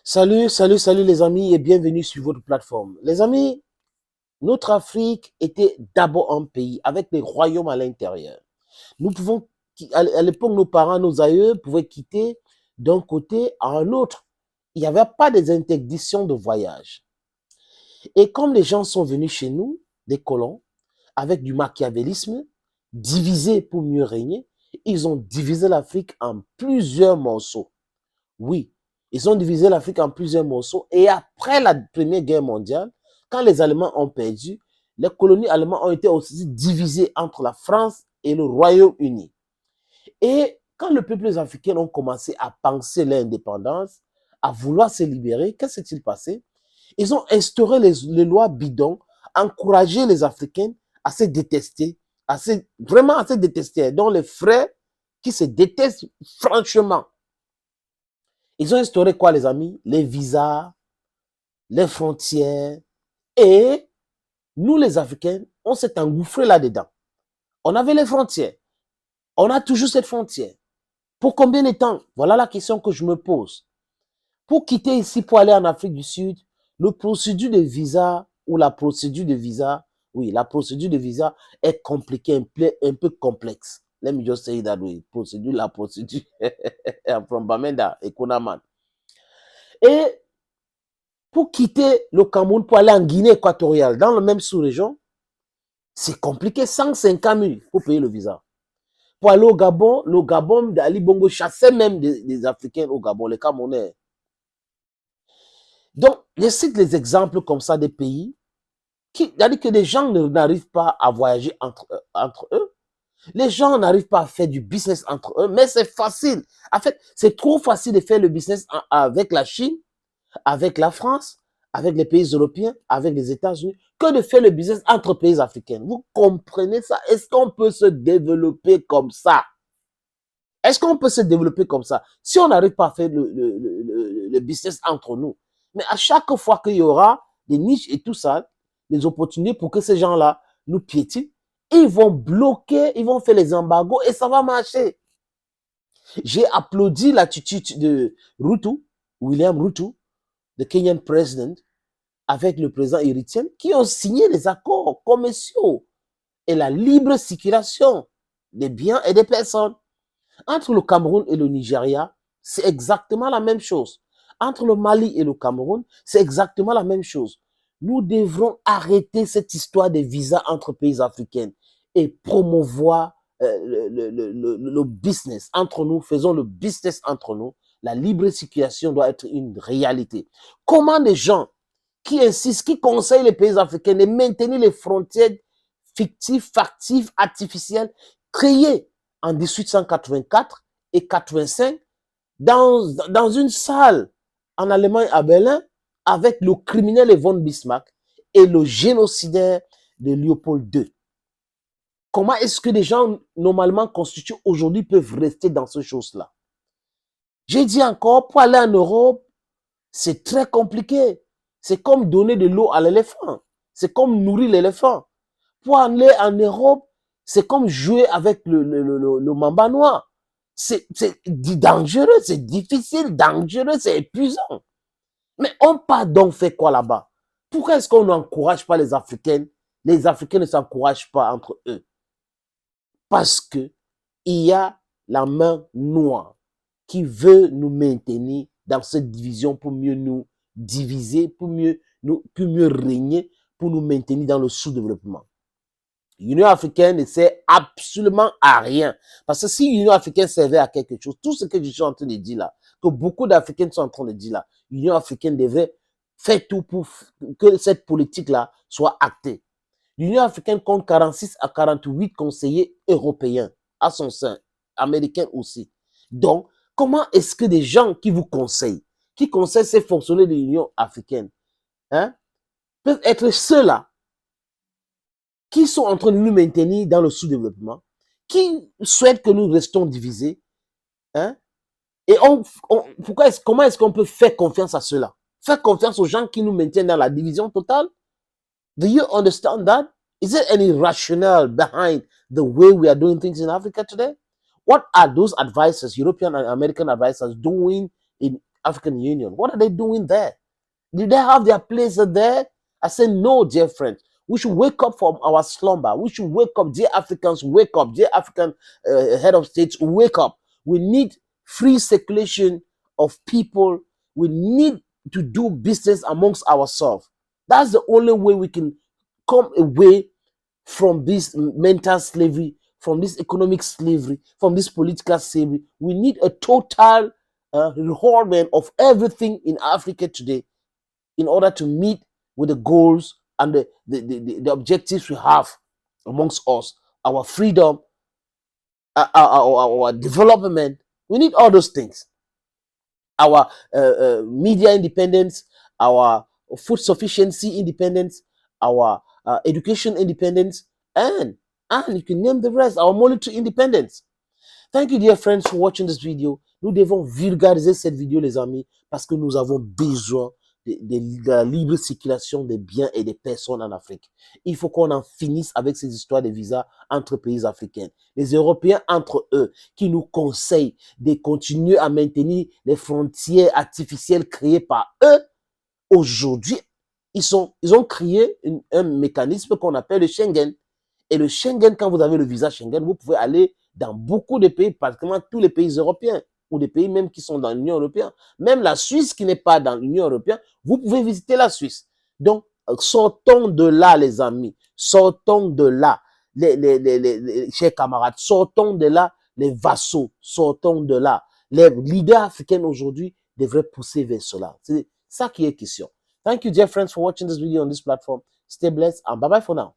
Salut les amis et bienvenue sur votre plateforme. Les amis, notre Afrique était d'abord un pays avec des royaumes à l'intérieur. Nous pouvons, à l'époque, nos parents, nos aïeux pouvaient quitter d'un côté à un autre. Il n'y avait pas des interdictions de voyage. Et comme les gens sont venus chez nous, des colons, avec du machiavélisme, divisés pour mieux régner, ils ont divisé l'Afrique en plusieurs morceaux. Oui, ils ont divisé l'Afrique en plusieurs morceaux. Et après la Première Guerre mondiale, quand les Allemands ont perdu, les colonies allemandes ont été aussi divisées entre la France et le Royaume-Uni. Et quand les peuples africains ont commencé à penser l'indépendance, à vouloir se libérer, qu'est-ce qui s'est passé? Ils ont instauré les lois bidons, encouragé les Africains à se détester, vraiment à se détester, dont les frères qui se détestent franchement. Ils ont instauré quoi, les amis? Les visas, les frontières. Et nous, les Africains, on s'est engouffrés là-dedans. On avait les frontières. On a toujours cette frontière. Pour combien de temps? Voilà la question que je me pose. Pour quitter ici, pour aller en Afrique du Sud, le procédure de visa ou la procédure de visa, oui, la procédure de visa est compliquée, un peu complexe. Let me just say that way. La procédure. From Bamenda et Kunaman. Et pour quitter le Cameroun, pour aller en Guinée équatoriale, dans la même sous-région, c'est compliqué, 150 000 pour payer le visa. Pour aller au Gabon d'Ali Bongo chassait même des Africains au Gabon, les Camerounais. Donc, je cite les exemples comme ça des pays c'est-à-dire que les gens n'arrivent pas à voyager entre eux. Les gens n'arrivent pas à faire du business entre eux, mais c'est facile. En fait, c'est trop facile de faire le business avec la Chine, avec la France, avec les pays européens, avec les États-Unis, que de faire le business entre pays africains. Vous comprenez ça? Est-ce qu'on peut se développer comme ça? Est-ce qu'on peut se développer comme ça? Si on n'arrive pas à faire le business entre nous, mais à chaque fois qu'il y aura des niches et tout ça, des opportunités pour que ces gens-là nous piétinent, ils vont bloquer, ils vont faire les embargos et ça va marcher. J'ai applaudi l'attitude de William Ruto, le Kenyan president, avec le président Eritien, qui ont signé les accords commerciaux et la libre circulation des biens et des personnes. Entre le Cameroun et le Nigeria, c'est exactement la même chose. Entre le Mali et le Cameroun, c'est exactement la même chose. Nous devrons arrêter cette histoire des visas entre pays africains et promouvoir le business entre nous. Faisons le business entre nous. La libre circulation doit être une réalité. Comment des gens qui insistent, qui conseillent les pays africains de maintenir les frontières fictives, factives, artificielles, créées en 1884 et 85 dans une salle en Allemagne à Berlin avec le criminel von Bismarck et le génocidaire de Léopold II. Comment est-ce que des gens normalement constitués aujourd'hui peuvent rester dans ces choses-là? J'ai dit encore, pour aller en Europe, c'est très compliqué. C'est comme donner de l'eau à l'éléphant. C'est comme nourrir l'éléphant. Pour aller en Europe, c'est comme jouer avec le mamba noir. C'est dangereux, c'est difficile, dangereux, c'est épuisant. Mais on part donc faire quoi là-bas? Pourquoi est-ce qu'on n'encourage pas les Africains? Les Africains ne s'encouragent pas entre eux. Parce que il y a la main noire qui veut nous maintenir dans cette division pour mieux nous diviser, pour mieux régner, pour nous maintenir dans le sous-développement. L'Union africaine ne sert absolument à rien. Parce que si l'Union africaine servait à quelque chose, tout ce que je suis en train de dire là, que beaucoup d'Africains sont en train de dire là, l'Union africaine devrait faire tout pour que cette politique-là soit actée. L'Union africaine compte 46 à 48 conseillers européens à son sein, américains aussi. Donc, comment est-ce que des gens qui vous conseillent, qui conseillent ces fonctionnaires de l'Union africaine, peuvent être ceux-là qui sont en train de nous maintenir dans le sous-développement, qui souhaitent que nous restions divisés, et comment est-ce qu'on peut faire confiance à ceux-là? Faire confiance aux gens qui nous maintiennent dans la division totale? Do you understand that? Is there any rationale behind the way we are doing things in Africa today? What are those advisors, European and American advisors, doing in African Union? What are they doing there? Do they have their place there? I say no, dear friends. We should wake up from our slumber. We should wake up, dear Africans, wake up, dear African head of states, wake up. We need free circulation of people. We need to do business amongst ourselves. That's the only way we can come away from this mental slavery, from this economic slavery, from this political slavery. We need a total reorganization of everything in Africa today in order to meet with the goals and the objectives we have amongst us, our freedom, our development. We need all those things. Our media independence, our food sufficiency independence, our education independence, and you can name the rest, our monetary independence. Thank you, dear friends, for watching this video. Nous devons vulgariser cette vidéo, les amis, parce que nous avons besoin de la libre circulation des biens et des personnes en Afrique. Il faut qu'on en finisse avec ces histoires de visas entre pays africains. Les Européens entre eux qui nous conseillent de continuer à maintenir les frontières artificielles créées par eux. Aujourd'hui, ils ont créé un mécanisme qu'on appelle le Schengen. Et le Schengen, quand vous avez le visa Schengen, vous pouvez aller dans beaucoup de pays, pratiquement tous les pays européens, ou des pays même qui sont dans l'Union européenne. Même la Suisse qui n'est pas dans l'Union européenne, vous pouvez visiter la Suisse. Donc, sortons de là, les amis. Sortons de là, les chers camarades. Sortons de là, les vassaux. Sortons de là. Les leaders africains aujourd'hui devraient pousser vers cela. C'est ça qui est question. Thank you, dear friends, for watching this video on this platform. Stay blessed and bye-bye for now.